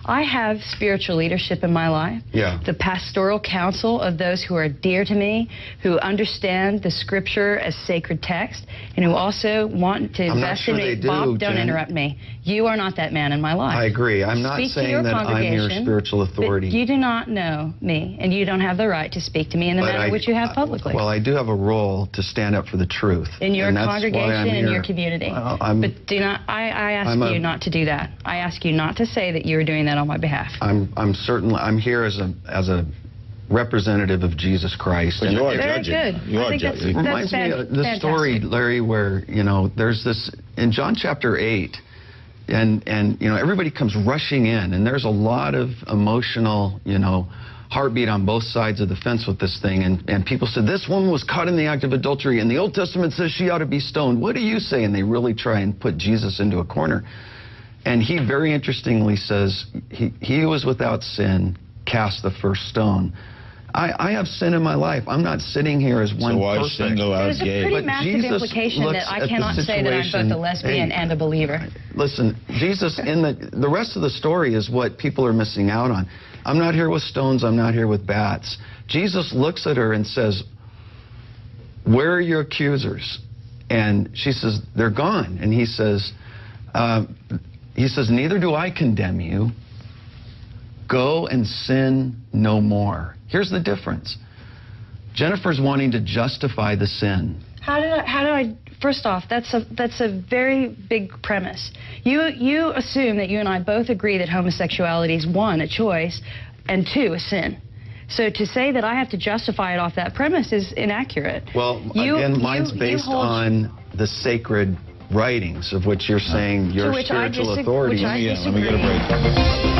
I have spiritual leadership in my life. Yeah. The pastoral counsel of those who are dear to me, who understand the Scripture as sacred text, and who also want to invest in me. Bob, don't interrupt me. You are not that man in my life. I agree. I'm not saying that I'm your spiritual authority. But you do not know me, and you don't have the right to speak to me in the manner which you have publicly. Well, I do have a role to stand up for the truth. In your congregation, in your community. Well, but do not. I ask you not to do that. I ask you not to say that you are doing that on my behalf. I'm here as a representative of Jesus Christ. But you are very judging. good. You are It judging. reminds me of the story, Larry, where, you know, there's this, in John chapter 8, and you know, everybody comes rushing in, and there's a lot of emotional, you know, heartbeat on both sides of the fence with this thing, and people said, this woman was caught in the act of adultery, and the Old Testament says she ought to be stoned. What do you say? And they really try and put Jesus into a corner. And he very interestingly says, he who was without sin cast the first stone. I have sin in my life. I'm not sitting here as one perfect. So why sin go out gay? There's a pretty massive implication that I cannot say that I'm both a lesbian and a believer. Listen, Jesus, in the rest of the story is what people are missing out on. I'm not here with stones. I'm not here with bats. Jesus looks at her and says, where are your accusers? And she says, they're gone. And he says, neither do I condemn you. Go and sin no more. Here's the difference. Jennifer's wanting to justify the sin. How do I? First off, that's a very big premise. You assume that you and I both agree that homosexuality is, one, a choice, and two, a sin. So to say that I have to justify it off that premise is inaccurate. Well, again, mine's based on the sacred writings of which you're saying you're spiritual authority. Which I disagree. Let me get a break.